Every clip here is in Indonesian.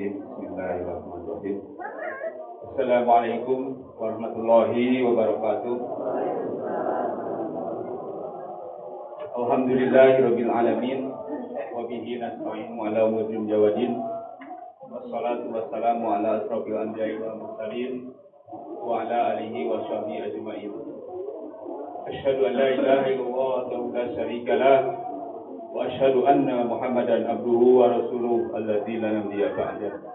Bismillahirrahmanirrahim. Assalamualaikum warahmatullahi wabarakatuh. Alhamdulillahirabbil alamin wa bihi nasta'inu ala umuri jawadin. Wassalatu wassalamu ala asrofil anbiya'i wal mursalin wa ala alihi wa sahbihi ajma'in. Asyhadu an la ilaha illallah wa la syarika lah wa asyhadu anna Muhammadan abduhu wa rasuluhu alladzi la nabiyya ba'dahu.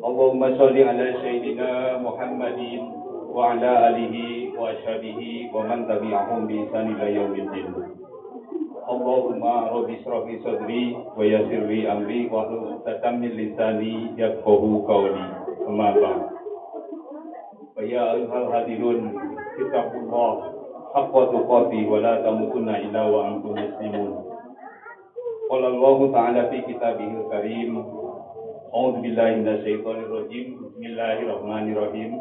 Allahumma shalli ala sayyidina Muhammadin wa ala alihi wa ashabihi wa man tabi'ahum bi ihsan ila yaumiddin. Allahumma rabbi shrah li sadri wa yassir li amri wa hlul 'uqdatam min lisani yafqahu qawli. Amma ba'd. Fa ya ayyuhal hadirun ittaqullah haqqa tuqatih wa la tamutunna illa wa antum muslimun. Qala Allah ta'ala fi kitabihil karim. A'udzu billahi minasyaitonir rajim. Bismillahirrahmanirrahim.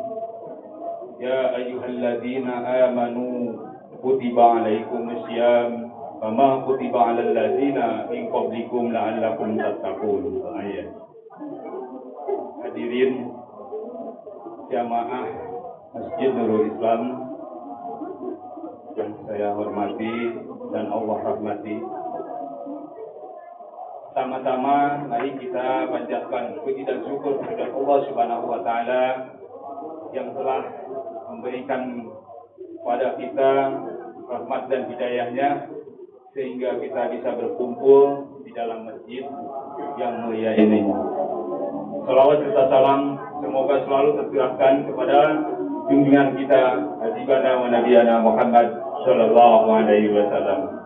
Ya ayyuhalladzina amanu kutiba 'alaikumus syiyam kama kutiba 'alal ladzina min qablikum la'allakum tattaqun. Ayat. Hadirin jamaah Masjid Nurul Islam yang saya hormati dan Allah rahmati. Sama-sama mari kita panjatkan puji dan syukur kepada Allah Subhanahu wa taala yang telah memberikan kepada kita rahmat dan hidayahnya sehingga kita bisa berkumpul di dalam masjid yang mulia ini. Salawat serta salam semoga selalu tercurahkan kepada junjungan kita Habibana wa Nabiyana Muhammad sallallahu alaihi wasallam,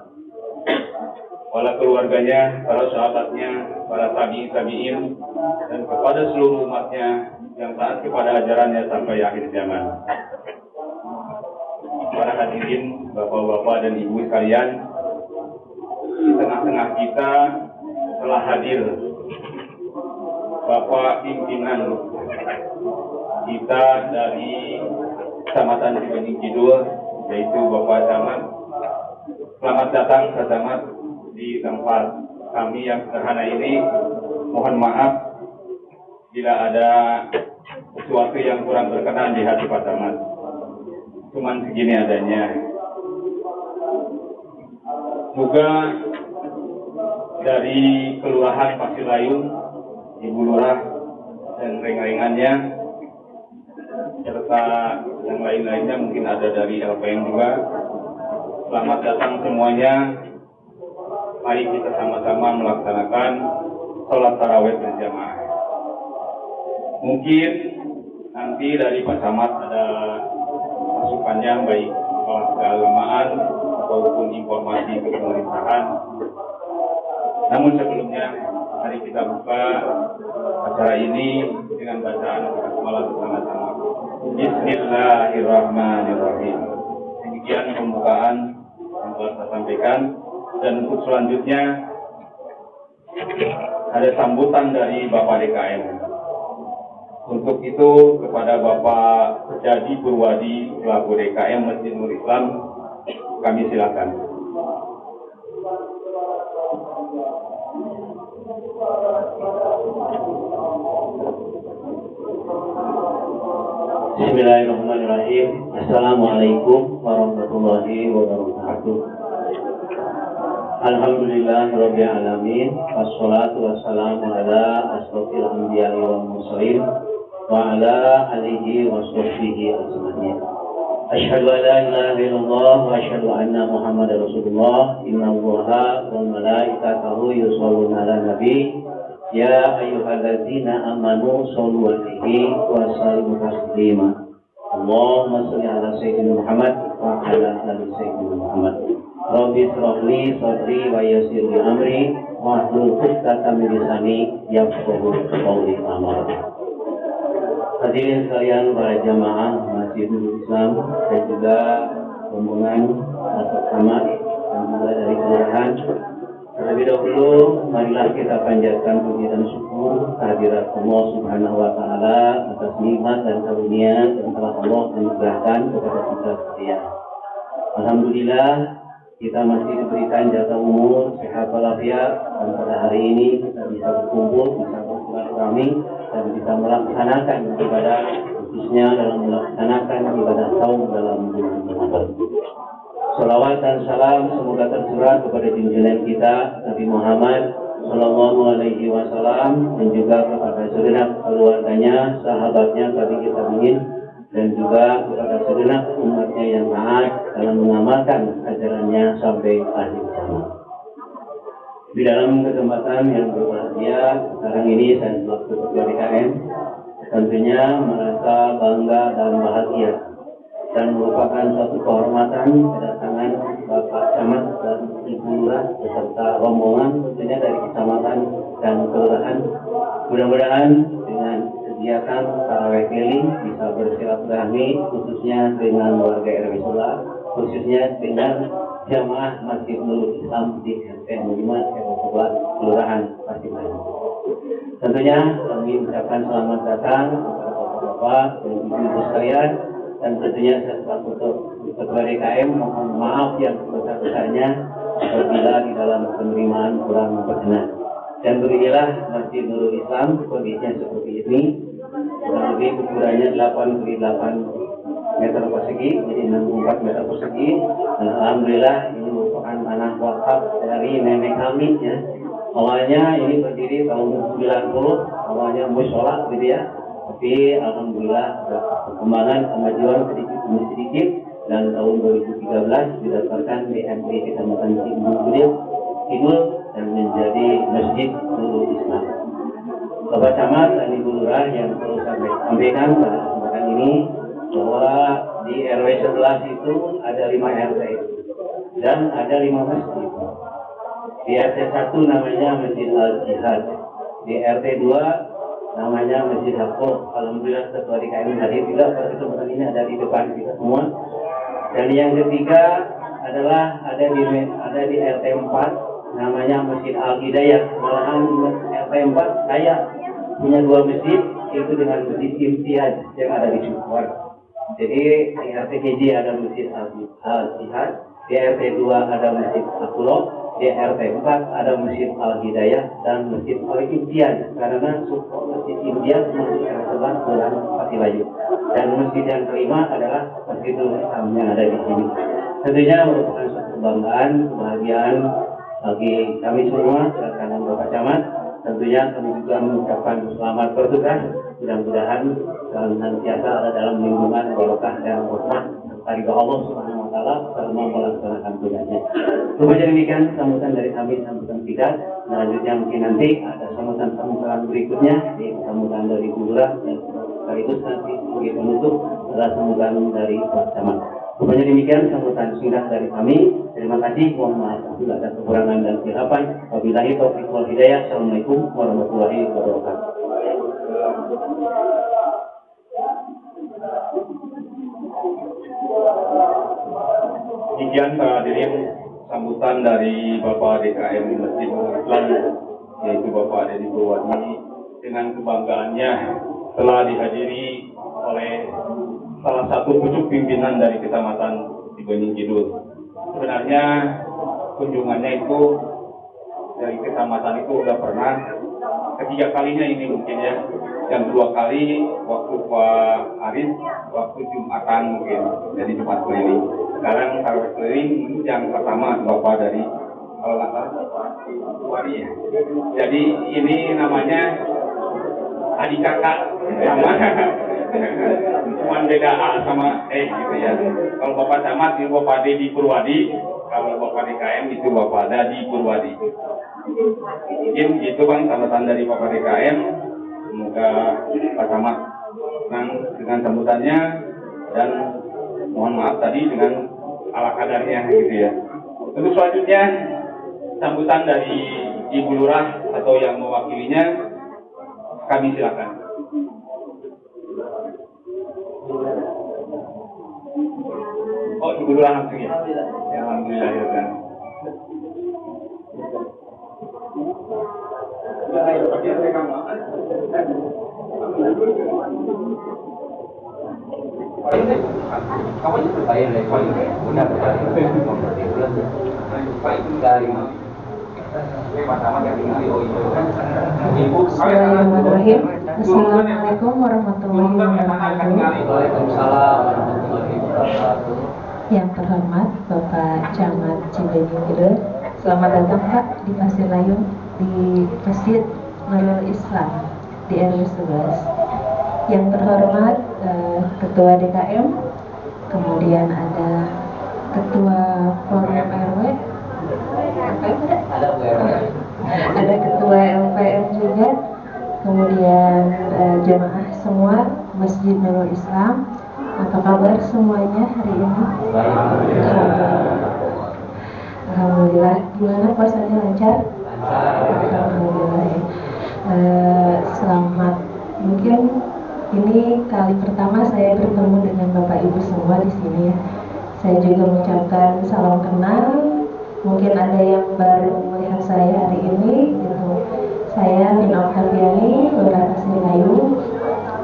para keluarganya, para sahabatnya, para tabi'in, dan kepada seluruh umatnya yang taat kepada ajarannya sampai akhir zaman. Para hadirin, bapak-bapak dan ibu sekalian, di tengah-tengah kita telah hadir Bapak pimpinan kita dari Kecamatan Cibenying Kidul, yaitu Bapak Camat. Selamat datang Pak Camat di tempat kami yang sederhana ini. Mohon maaf bila ada sesuatu yang kurang berkenan di hati Pak Camat. Cuman segini adanya. Juga dari Kelurahan Pasilayung, Ibu Lurah dan reng-rengannya, serta yang lain-lainnya, mungkin ada dari LPM juga. Selamat datang semuanya. Mari kita sama-sama melaksanakan sholat tarawih berjamaah. Mungkin nanti dari Pak Camat ada masukannya, baik soal keagamaan ataupun informasi pemerintahan. Namun sebelumnya, mari kita buka acara ini dengan bacaan basmalah bersama-sama. Bismillahirrahmanirrahim. Demikian pembukaan yang telah saya sampaikan. Dan untuk selanjutnya ada sambutan dari Bapak DKM. Untuk itu kepada Bapak Sejadi Purwadi selaku DKM Masjid Nurul Islam, kami silakan. Bismillahirrahmanirrahim. Assalamualaikum warahmatullahi wabarakatuh. Alhamdulillahirabbil alamin. Wassalatu wassalamu ala asrofil anbiya'i wal mursalin wa ala alihi wa sahbihi ajma'in. Asyhadu an la ilaha illallah wa asyhadu anna Muhammadar Rasulullah. Innallaha wa malaikatahu yusholluna 'alan nabi. Ya ayyuhalladzina amanu shollu 'alaihi wa sallimu taslima. Allahumma shalli ala sayyidina Muhammad wa ala ali sayyidina Muhammad. Rabbi shrah li sadri wa yassir li amri wa hlul 'uqdatam min lisani yafqahu qawli. Amin. Hadirin sekalian, para jamaah Masjid Nurul Islam dan juga rombongan Bapak Camat dan juga dari kelurahan, Terlebih dahulu, marilah kita panjatkan puji dan syukur kehadirat Allah Subhanahu wa Ta'ala atas nikmat dan karunia yang telah Allah anugerahkan kepada kita sekalian. Alhamdulillah, kita masih diberikan jatah umur, sehat walafiat, dan pada hari ini kita bisa berkumpul, bisa bersilaturahmi, dan bisa melaksanakan ibadah, khususnya dalam melaksanakan ibadah saum dalam bulan Ramadan. Salawat dan salam semoga tercurah kepada junjungan kita Nabi Muhammad Sallallahu Alaihi Wasallam dan juga kepada segenap keluarganya, sahabatnya, tabi'in tabi'in, dan juga kepada segenap umatnya yang taat dalam mengamalkan ajarannya sampai akhir zaman. Di dalam kesempatan yang berbahagia sekarang ini saya selaku Ketua DKM tentunya merasa bangga dan bahagia dan merupakan suatu kehormatan kedatangan Bapak Camat dan Ibu Lurah beserta rombongan tentunya dari kecamatan dan kelurahan. Mudah-mudahan dengan kegiatan tarawih keliling bisa bersilaturahmi khususnya dengan warga RW Sula, khususnya dengan jamaah Masjid Nurul Islam di RT 5 RW Sula kelurahan Pasipayu. Tentunya kami ucapkan selamat datang kepada Bapak-bapak dan Ibu-ibu sekalian. Dan tentunya saya selaku Ketua DKM mohon maaf yang sebesar-besarnya apabila di dalam penerimaan kurang berkenan. Dan beginilah Masjid Nurul Islam kondisinya seperti ini, kurang lebih ukurannya 8x8 meter persegi, jadi 64 meter persegi. Dan alhamdulillah ini merupakan tanah wakaf dari nenek kami ya. Awalnya ini berdiri tahun 90, awalnya mushola gitu ya. Tapi alhamdulillah ada perkembangan kemajuan sedikit demi sedikit dan tahun 2013 didaftarkan di MUI Kecamatan Kidul dan menjadi Masjid Nurul Islam. Bapak Camat dan Ibu Lurah yang perlu saya sampaikan pada kesempatan ini bahwa di RW 11 itu ada 5 RT dan ada 5 masjid. Di RT 1 namanya Masjid Al-Jihad, di RT 2 namanya Masjid Hakko. Alhamdulillah Ketua DKM hadir juga pada kesempatan ini, ada di depan kita semua. Dan yang ketiga adalah ada di RT 4 namanya Masjid Al-Hidayah. Malahan RT 4 saya punya 2 masjid, itu dengan Masjid Imtiaz yang ada di Sukor. Jadi di RT KJ ada Masjid Al-Jihad, di RT 2 ada Masjid Akulo, di RT 4 ada Masjid Al-Hidayah dan Masjid Al-Imtiaz, karena Sukor Masjid Imtiaz masih sebelah Kelurahan Pasipayu. Dan masjid yang kelima adalah Masjidul Islam yang ada di sini. Tentunya merupakan suatu kebanggaan, kebahagiaan bagi kami semua, rekan Bapak Camat. Tentunya kami juga mengucapkan selamat bertugas. Mudah-mudahan senantiasa ada dalam lindungan barokah dan rahmat dari Allah Subhanahu wa Ta'ala selama melaksanakan tugasnya. Kemudian demikian sambutan dari kami, sambutan kita. Selanjutnya mungkin nanti ada sambutan berikutnya, di sambutan dari Ibu Lurah dan sekaligus nanti sebagai penutup adalah sambutan dari Pak Camat. Kemudian demikian sambutan singkat dari kami. Terima kasih. Mohon maaf apabila ada kekurangan dan kesilapan. Wabillahi taufiq wal hidayah. Assalamualaikum warahmatullahi wabarakatuh. Demikian para hadirin sambutan dari Bapak DKM Masjid Nurul Islam, yaitu Bapak Dedi Purwadi, dengan kebanggaannya telah dihadiri oleh salah satu pucuk pimpinan dari Kecamatan Cibening Kidul. Sebenarnya kunjungannya itu dari kecamatan itu udah pernah, ketiga kalinya ini mungkin ya. Yang 2 kali waktu Pak Arif, waktu Jumatan mungkin, jadi Jumat keliling. Sekarang tarawih keliling yang pertama Bapak dari kalau nggak salah Wali ya. Jadi ini namanya adik kakak sama cuma beda A sama gitu ya. Kalau Bapak Camat itu Bapak Dedi Purwadi, kalau Bapak DKM itu Bapak Dadi Purwadi. Mungkin itu Bang sambutan dari Bapak DKM. Semoga Pak Camat senang dengan sambutannya dan mohon maaf tadi dengan ala kadarnya gitu ya. Untuk selanjutnya sambutan dari Ibu Lurah atau yang mewakilinya, kami silakan. Oh, Ibu Lurah langsung ya. Alhamdulillah ya kan. Bismillahirrahmanirrahim. Assalamualaikum warahmatullahi wabarakatuh. Waalaikumsalam warahmatullahi wabarakatuh. Yang terhormat Bapak Camat Cibenying Hilir, selamat datang Pak di Pasir Layung di Masjid Nurul Islam di RW 11. Yang terhormat Ketua DKM, kemudian ada Ketua Forum RW, ada Ketua LPM juga, kemudian jemaah semua Masjid Nurul Islam. Apa kabar semuanya hari ini? Alhamdulillah. Gimana puasanya lancar? Alhamdulillah. Selamat. Mungkin ini kali pertama saya bertemu dengan Bapak Ibu semua di sini ya. Saya juga mengucapkan salam kenal. Mungkin ada yang baru melihat saya hari ini gitu. Saya Rina Oktaviani, Lurah Pasir Layung,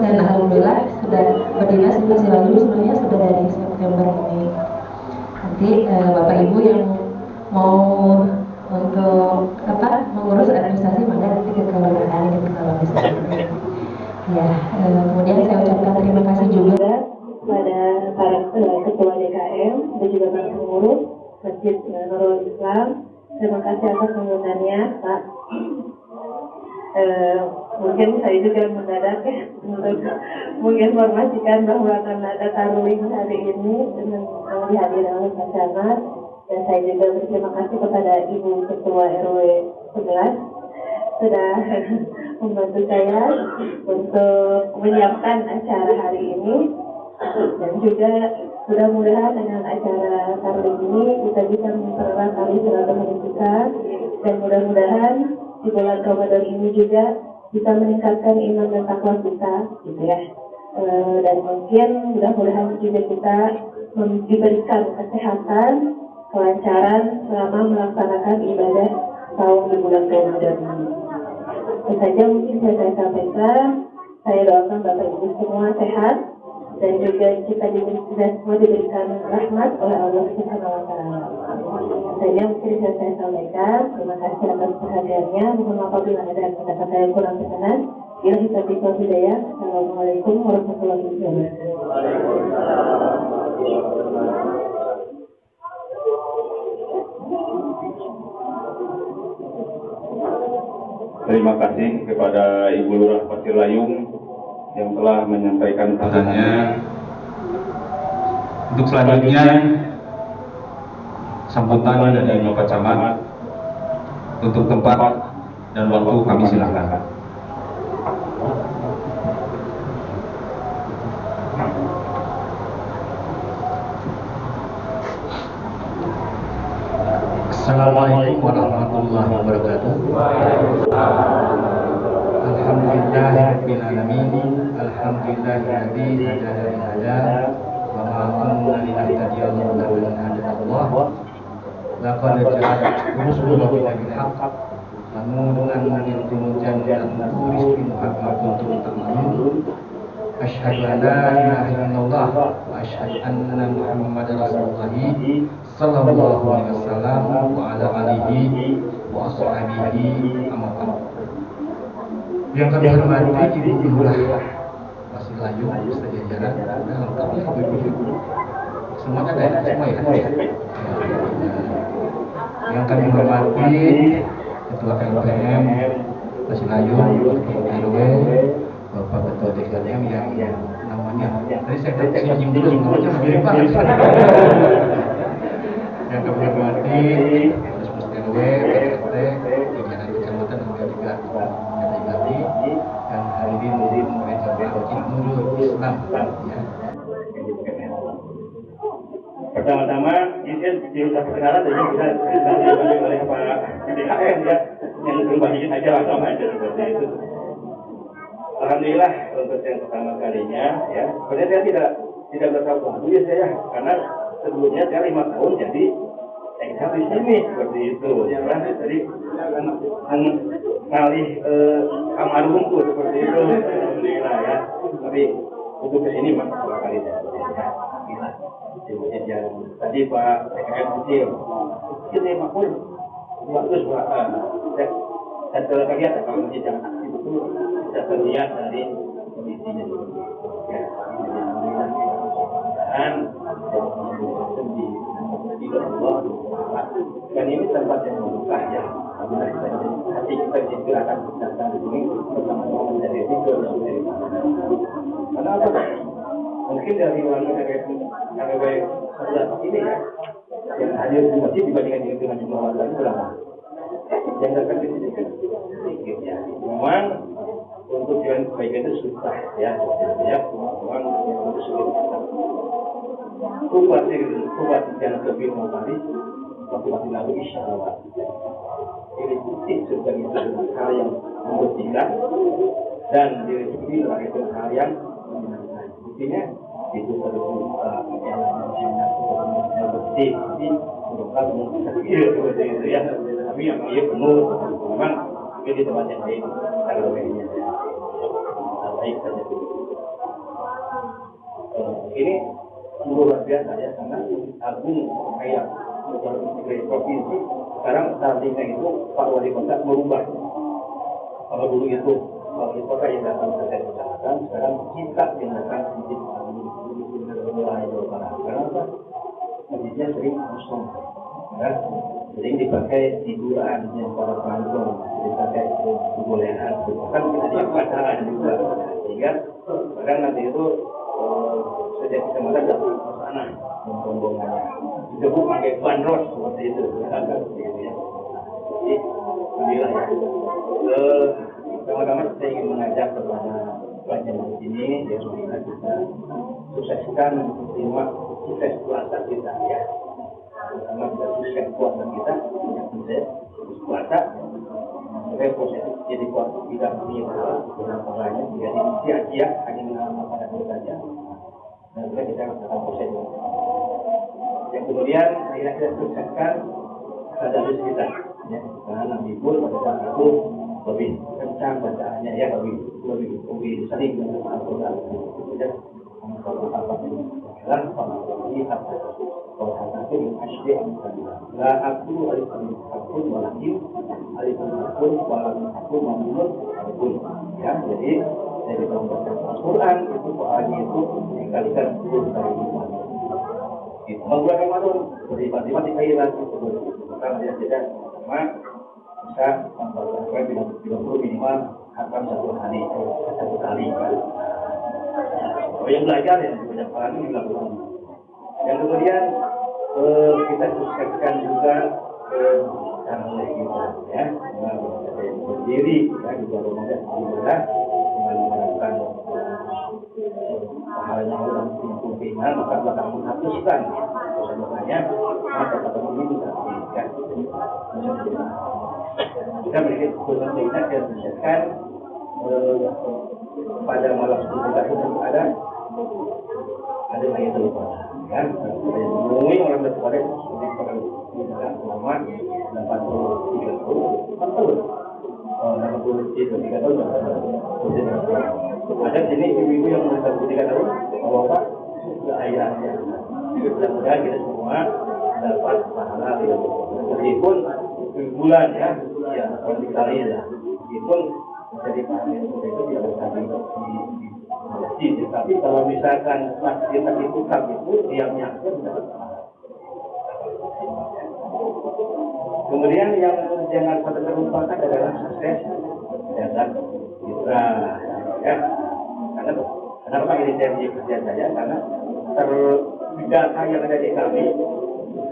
dan alhamdulillah sudah berdinas di Pasir Layung sebenarnya sudah dari September ini. Nanti Bapak Ibu yang mau untuk mengurus administrasi maka nanti ke kelurahan gitu kalau misalnya. Ya, kemudian saya ucapkan terima kasih juga kepada para ketua DKM dan juga para pengurus Masjid Nurul Islam. Terima kasih atas sambutannya, Pak. Mungkin saya juga mendadak ya untuk menginformasikan bahwa akan ada taruling hari ini dengan dihadiri oleh Pak Camat, dan saya juga berterima kasih kepada Ibu Ketua RW 11 sudah membantu saya untuk menyiapkan acara hari ini, dan juga mudah-mudahan dengan acara taruling ini kita bisa mempererat tali silaturahmi kita, dan mudah-mudahan di bulan Ramadan ini juga bisa meningkatkan iman dan takwa kita, gitu ya. Dan mungkin mudah-mudahan juga kita diberikan kesehatan, kelancaran selama melaksanakan ibadah saum di bulan Ramadan ini. Itu saja mungkin saya sampaikan. Saya doakan Bapak Ibu semua sehat, dan juga kita semua diberikan rahmat oleh Allah Subhanahu wa Ta'ala. Saya mungkin saya sampaikan. Terima kasih atas perhatiannya. Mohon maaf apabila ada kata-kata yang kurang berkenan. Ilahi taufiq wal hidayah. Assalamualaikum warahmatullahi wabarakatuh. Terima kasih kepada Ibu Lurah Pasir Layung yang telah menyampaikan pesannya. Untuk selanjutnya, sambutan dari Bapak Camat. Untuk tempat dan waktu kami silakan. Assalamualaikum warahmatullahi wabarakatuh. Alhamdulillahirabbil alamin. Alhamdulillahilladzi hadana li hada wa ma kunna linahtadiya laula an hadana Allah. Laqad ja'at rusulullahi bil haqq lanunan min jannatan turis bin kuntum ta'malun. Asyhadu an la ilaha illallah wa asyhadu anna Muhammadar Rasulullah sallallahu alaihi wasallam wa ala alihi wa ashabihi amma ba'd. Yang kami hormati Ibu Lurah Pasir Layung beserta jajaran, lengkap ya Ibu-ibu. Semuanya ada semua ya. Yang kami hormati Ketua LPM Pasir Layung, Ketua RW, Bapak Ketua DKM yang namanya tadi saya senyum dulu namanya mirip banget. Yang kami hormati Mas RW, PRT, jajaran kecamatan dan juga Bupati, dan hadirin gereja Masjid Nurul Islam. Ya. Pertama-tama izin diucap perkenalan dan juga bisa dibantu oleh Pak DKM ya, yang berbahagia aja langsung aja seperti itu. Alhamdulillah untuk yang pertama kalinya ya. Sebenarnya saya tidak bertahu ya saya, karena sebelumnya saya 5 tahun jadi Ya di sini seperti itu. Ya kan jadi mengalih kamar rumput seperti itu. Alhamdulillah ya. Tapi untuk kesini mah dua kali ya. Alhamdulillah. Jadi tadi Pak TKM kecil. Kita makul waktu suara. Dan kalau kalian kalau masjid yang aktif itu bisa terlihat dari kondisinya. Ya, dan di Allah dan ini tempat yang membuka ya. Hati kita digerakkan datang di sini bersama-sama menjadi tidur dari karena apa? Mungkin dari warga KW ini ya yang hadir di masjid dibandingkan dengan jumlah warga itu berapa? Yang datang di sini kan sedikit ya. Memang untuk jalan kebaikan itu susah ya. Memang itu sulit. Kuat yang lebih mengetahui waktu lalu insya Allah. Ini bukti surga itu hal yang membuktikan dan diri itu hal yang menyenangkan. Buktinya itu terbuka yang bukti bukan mengkecil seperti itu ya. Tapi yang ia penuh memang ini di tempat yang lain kalau ini baik saja. Ini luar biasa ya karena agung kayak provinsi sekarang tadinya itu Pak Wali Kota merubah. Kalau dulu itu Wali Kota yang datang ke kecamatan, sekarang kita yang datang di wilayah Jawa Barat. Karena apa? Masjidnya sering kosong, ya. Sering dipakai hiburan yang para penonton, dipakai kebolehan, bahkan kita dipacaran juga. Sehingga kadang nanti itu sejak kecamatan datang ke sana rombongannya disebut pakai bandros seperti itu ya. Jadi alhamdulillah ya. Teman-teman saya ingin mengajak kepada pelajar di sini ya supaya kita sukseskan terima sukses puasa kita ya. Karena kita sukses puasa kita yang sukses puasa supaya positif jadi puasa tidak mengira beberapa banyak jadi sia-sia hanya mengamalkan itu saja. Dan juga kita akan proses. Yang kemudian akhirnya kita sukseskan tadarus kita, ya. Karena Nabi pun pada saat itu lebih kencang bacaannya, ya lebih sering dengan Al-Quran. Ya, kalau apa itu adalah melihat bahwa hati asli la aku alifun walakin alifun walakin mamun alifun. Ya, jadi dari membaca Al-Quran itu Qurannya itu dikalikan 10 kali lipat. Itu membuat Ramadan berlipat-lipat dikalikan itu. Karena dia tidak cuma bisa membaca Al-Quran 30 minimal hatam satu kali kan. Kalau yang belajar ya banyak kali dilakukan. Yang kemudian kita sukseskan juga karena kita ya berdiri ya di bulan Ramadan dengan mengharapkan pahalanya orang pimpinan maka akan menghapuskan dosa-dosanya maka kata ini juga ya kita berikan khusus kita dan sukseskan pada malam kita itu ada lagi terlupa kan menemui orang berkepada seperti pada tidak lama 83 tahun 83 tahun ada sini ibu-ibu yang umur 83 tahun bapak sudah ayahnya mudah-mudahan kita semua dapat pahala meskipun bulan ya sekali lah meskipun jadi pahala itu tidak bisa di masjid, tapi kalau misalkan masjid itu itu diamnya tidak salah. Kemudian yang jangan pada terlupakan adalah sukses dan kita ya karena kenapa ini janji kerja saya karena data yang ada di kami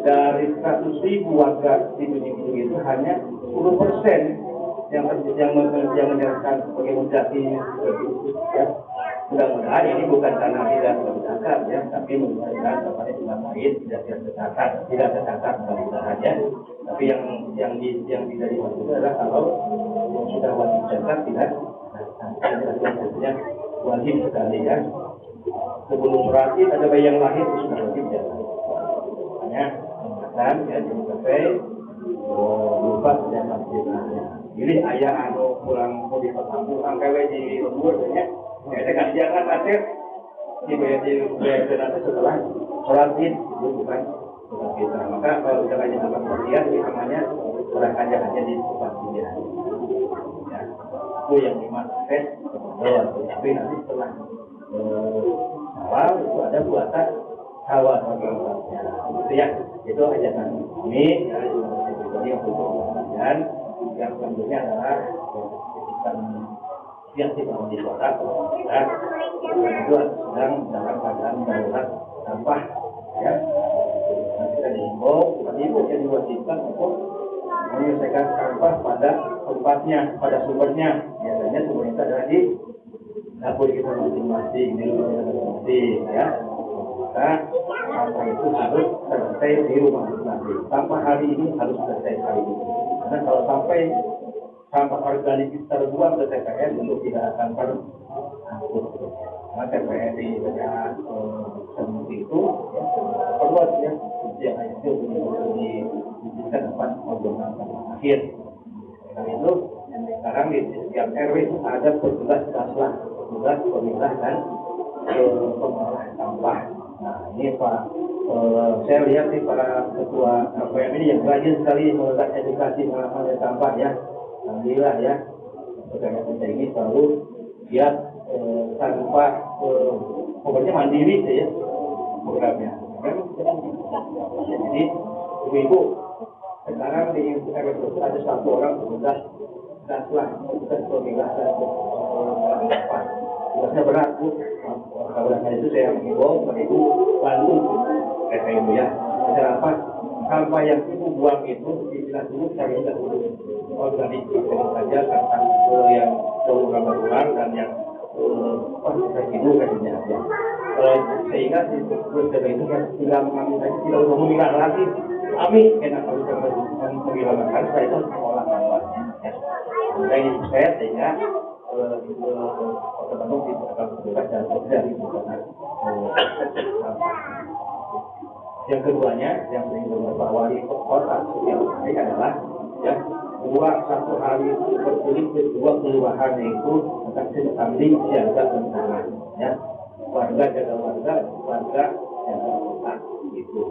dari 100.000 warga di dunia itu hanya 10% yang menyerahkan sebagai mujahid ya. Mudah-mudahan ini bukan karena tidak tercatat ya, tapi mudah-mudahan kepada imam lain tidak tercatat mudah-mudahan. Tapi yang tidak dimaksud adalah kalau yang sudah wajib zakat tidak artinya wajib sekali ya. Sebelum berarti ada bayi yang lahir itu sudah wajib zakat. Makanya dan ya selesai lupa dan masjidnya. Jadi ayah anu pulang mau di perkampungan kayak di lembur ya. Kita kan jangan akhir di nanti setelah sholat id itu bukan kita. Maka kalau kita hanya tempat pergian, namanya orang aja hanya di tempat pergian. Ya, itu yang dimaksud. Tapi nanti setelah awal itu ada buatan hawa ya, itu ya, itu ajaran kami ya, pribadi yang dan yang selanjutnya adalah yang tidak di suara dan itu sedang dalam keadaan darurat sampah ya. Nanti kita dihimbau ibu yang diwajibkan untuk menyelesaikan sampah pada tempatnya, pada sumbernya. Biasanya sumbernya itu adalah di dapur kita masing-masing, di rumah kita masing-masing ya. Maka sampah itu harus selesai di rumah masing-masing. Sampah hari ini harus selesai hari ini. Karena kalau sampai sampah organik terbuang ke TPS untuk tidak akan terangkut. Maka TPS di daerah seperti itu ya, perluas ya, yang itu diizinkan dapat menggunakan sampah akhir. Karena itu sekarang di setiap RW itu ada petugas daslah, petugas pemilah dan pengolah sampah. Nah ini Pak, saya lihat nih para ketua RPM ini yang rajin sekali melakukan edukasi mengenai sampah ya. Alhamdulillah ya, pedagang kita ini selalu lihat sampah pokoknya mandiri ya programnya. Jadi ibu-ibu sekarang di RW itu ada satu orang petugas daslah, petugas pemilah dan sampah. Tugasnya berat bu. Kalau itu saya mengimbau kepada ibu bantu ibu ya. Kenapa? Sampah yang ibu buang itu dipilah dulu, cari dulu organik saja tentang yang jauh ulang dan yang hidup kayaknya aja. Sehingga di proses itu kan tidak mengambil lagi, tidak memilah lagi. Kami enak kalau kita menghilangkan setelah itu mengolah sampahnya. Saya ini sukses sehingga Kota Bandung akan bergerak dan terjadi perubahan sampah. Yang keduanya, yang sering Pak Wali Kota yang menarik adalah ya, satu hari itu berkulit kedua kelurahan itu akan saling siaga bencana ya, warga jaga warga, warga jaga kota gitu.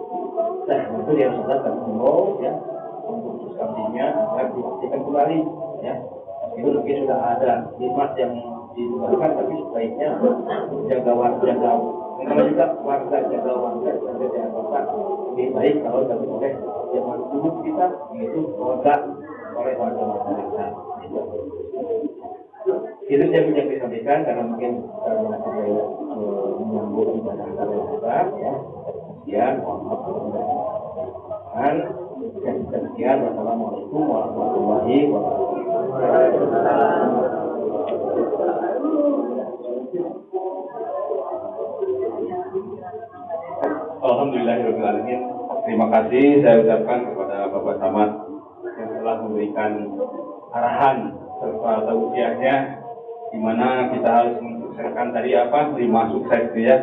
Nah itu yang sudah terhimbau ya untuk kambingnya agar dipastikan kembali ya. Itu mungkin sudah ada khidmat yang diberikan, tapi sebaiknya jaga warga memang juga warga jaga warga jaga kota lebih baik kalau dilakukan oleh zaman dulu kita yaitu oleh warga masyarakat. Itu yang disampaikan karena mungkin karena saya menyambut ibadah kita ya. Sekian, mohon maaf. Sekian, wassalamualaikum warahmatullahi wabarakatuh. Alhamdulillahirrahmanirrahim. Terima kasih saya ucapkan kepada Bapak Camat yang telah memberikan arahan serta tausiahnya di mana kita harus mensukseskan tadi 5 sukses itu ya.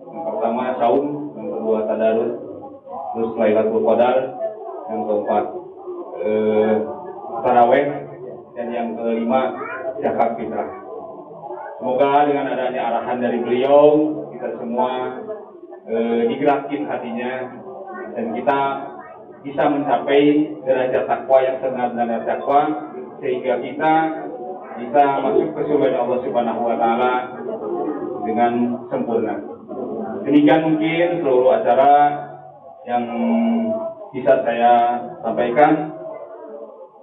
Yang pertama saum, yang kedua tadarus, terus Lailatul Qadar, yang keempat tarawih, dan yang kelima zakat fitrah. Semoga dengan adanya arahan dari beliau kita semua digerakin hatinya dan kita bisa mencapai derajat takwa yang sebenar-benar takwa sehingga kita bisa masuk ke surga Allah Subhanahu wa taala dengan sempurna. Demikian mungkin seluruh acara yang bisa saya sampaikan.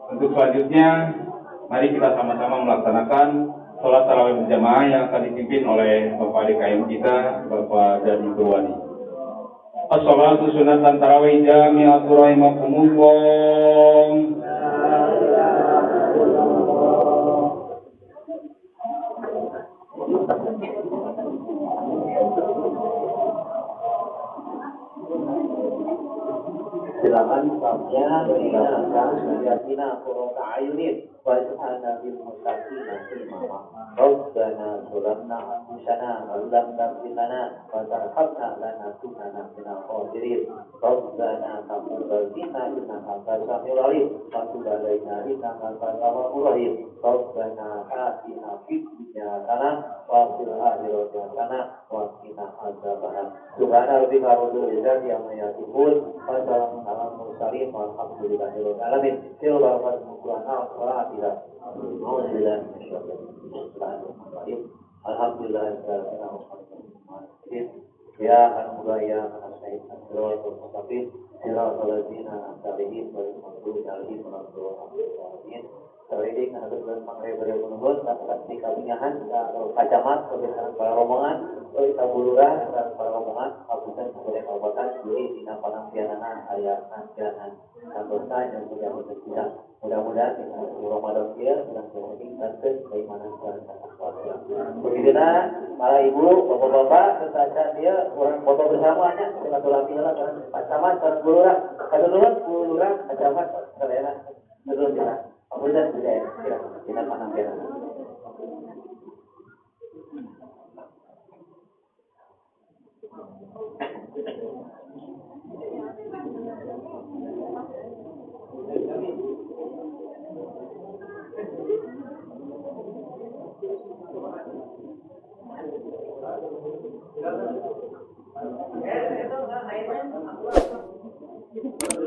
Untuk selanjutnya mari kita sama-sama melaksanakan sholat tarawih berjamaah yang akan dipimpin oleh Bapak DKM kita, Bapak Dadi Purwadi. As-sholatu sunatan tarawih jami'atu rahimakumullah. Silakan staffnya mengingatkan Yatina Qurrata Ayunin. waj'alna lil muttaqina imama. Rabbana zalamna anfusana wa lam taghfir lana wa tarhamna lanakunanna minal khasirin. Rabbana taqabbal minna innaka antas samiul alim wa tub 'alaina innaka antat tawwabur rahim. Rabbana atina fid dunya hasanah wa fil akhirati hasanah wa qina adzabannar. Subhana rabbika rabbil izzati amma yasifun wa salamun alal mursalin walhamdulillahi rabbil alamin. Alhamdulillah ya alhamdulillah ya nasta'in siratal mustaqim siratal ladzina an'amta 'alaihim ghairil maghdubi 'alaihim waladdallin. Saling harus bermanfaat bermundur tak dikabingahan kacamat kebiasaan para rombongan kita bulurah para rombongan kabupaten kemudian kabupaten di dina panampianan ayat nantianan anggota yang sudah bekerja. Mudah-mudahan Ramadan dia sedang terjadi dan keimanan dan kesaksian. Begitulah para ibu, bapak-bapak, serta dia orang foto bersamanya silaturahmi lah kan kacamat dan bulurah. Bulurah kacamat terlena terus ya. Kemudian sudah kita panampianan. Itu